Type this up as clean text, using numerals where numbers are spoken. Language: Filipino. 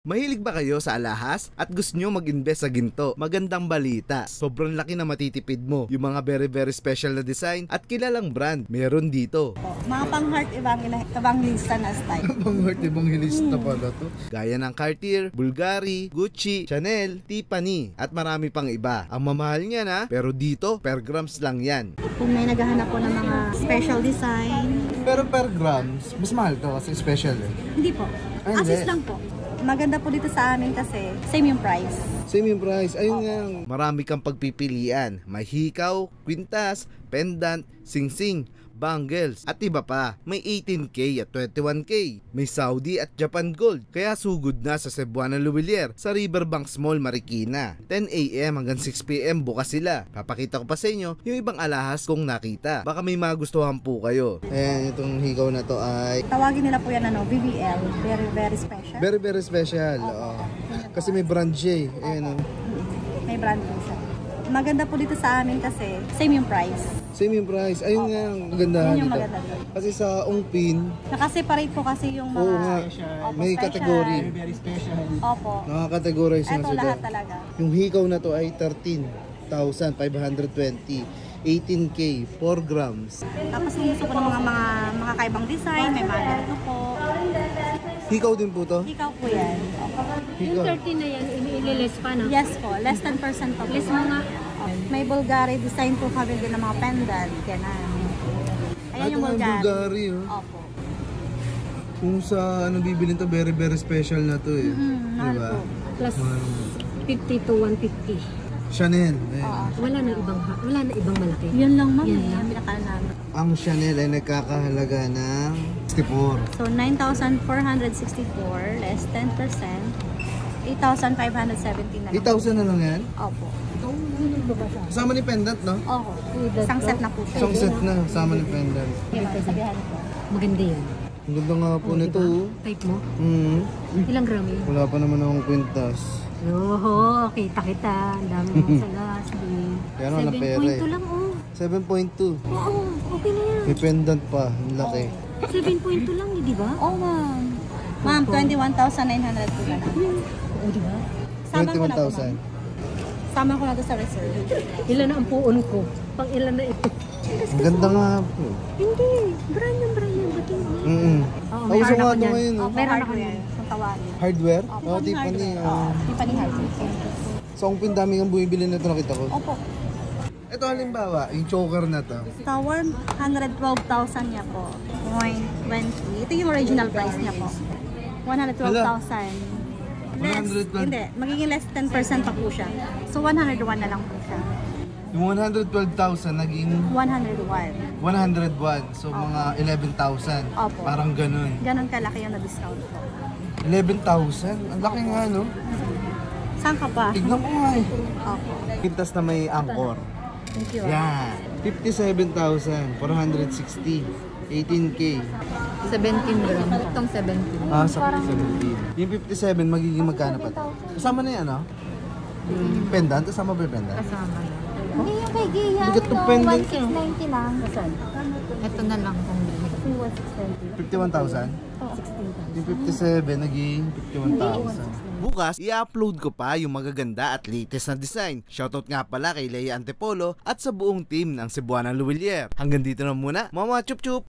Mahilig ba kayo sa alahas at gusto nyo mag-invest sa ginto? Magandang balita. Sobrang laki na matitipid mo. Yung mga very special na design at kilalang brand, meron dito. Mga pang-heart evangelista na style. Pang-heart evangelista pala to. Gaya ng Cartier, Bulgari, Gucci, Chanel, Tiffany at marami pang iba. Ang mamahal niya na, pero dito per grams lang yan. Kung may naghahanap po ng mga special design. Pero per grams, mas mahal to kasi special eh. Hindi po. Ay, hindi. Assist lang po. Maganda po dito sa amin kasi same yung price. Same yung price. Ayun nga. Marami kang pagpipilian. May hikaw, kwintas, pendant, singsing, bangles, at iba pa. May 18K at 21K. May Saudi at Japan Gold. Kaya sugod na sa Cebuana Luwilier sa Riverbanks Mall, Marikina. 10 AM hanggang 6 PM bukas sila. Papakita ko pa sa inyo yung ibang alahas kong nakita. Baka may magustuhan po kayo. Ayan, itong hikaw na to ay Tawagin nila po yan BBL. Very special. very special. Oo. Kasi may brand siya eh. Ayan, May brand po siya. Maganda po dito sa amin kasi same yung price. Same yung price. Ayun nga, ang ganda Yun yung dito. maganda doon. Kasi sa Ongpin, Nakaseparate po kasi yung mga... oo nga, Opo, may special. category. Opo. Nakakategorize na Ito sila. lahat talaga. Yung hikaw na to ay 13,520. 18K, 4 grams. Tapos gusto ko ng mga kakaibang design, may mga ganito po. Hikaw din po to? Ikaw po yan. Hikaw. 13 na yan, ililis pa, no? Yes po, less than percent po. Less mo nga. May Bulgari design po kami din ng mga pendant. Ganun. Ayan yung Bulgari. Bulgari, oh. Opo. Kung sa ano bibilin to, very special na to eh. Mahal Diba? po. Plus 50 to 150. Chanel. Ayan. Wala na ibang malaki. Yun lang ma'am. Yan Yan lang. pinakalan namin. Ang Chanel ay nagkakahalaga ng 64. So 9,464 less 10%. 8,570 na lang. 8,000 na lang yan? Opo. Kasama ni pendant, no? Opo. Isang set na po siya. Isang set na, kasama ni pendant. Sabihan ko. Maganda yan. Ang ganda nga po nito. Diba? Oh. Type mo? Mm. Ilang gram yun? Wala pa naman akong kwintas. Oo, kita. Ang dami mo sa gas. Kaya naman na pera eh. 7.2 lang, oh. 7.2. Oo, okay na yan. May pendant pa, ang laki. 7.2 lang, di ba? Oh ma'am. Ma'am, 21,900 po na lang. Oo, di ba? Sama ko na po, 21,000. ma'am. Sama ko na to sa reserve. Ilan na ang puon ko? Pang ilan na ito? Ang ganda nga po. Hindi. Brand yan. Ba't yun? Oo, Ay, gusto meron nga ako ito niyan. ngayon. Oh. Meron ako hardware. niyan. Kung tawagin. Hardware? Opo, Oo, Tiffany. Tiffany hardware. So, ang pindami kang bumibili na ito, nakita ko. Opo. Ito halimbawa, yung choker na to. Sa 112,000 niya po. 0.20. Ito yung original price niya po. 112,000. Less, 112. hindi. Magiging less 10% pa po siya. So 101 na lang po siya. Yung 112,000 naging 101. 101. So, mga 11,000. Opo. Parang ganun. Ganon kalaki yung na-discount po. 11,000? Ang laki nga, no? Saan ka pa? Tignan ko nga eh. Opo. Quintas na may angkor. Thank you. Yan. 57,460. 18K. 17 gram. Itong 17. Ah, sa 17. Yung 57, magiging magkano pa? Kasama na yan, no? Yung pendant? Kasama ba yung pendant? Kasama yan. Hindi yung kay Gia. Bigat ng pendant yun. 1690 lang. Ito na lang kung 1690. 51,000? Yung 57, naging 51,000. Bukas, i-upload ko pa yung magaganda at latest na design. Shoutout nga pala kay Leia Antipolo at sa buong team ng Cebuana Luwilier. Hanggang dito na muna, mga chup-chup!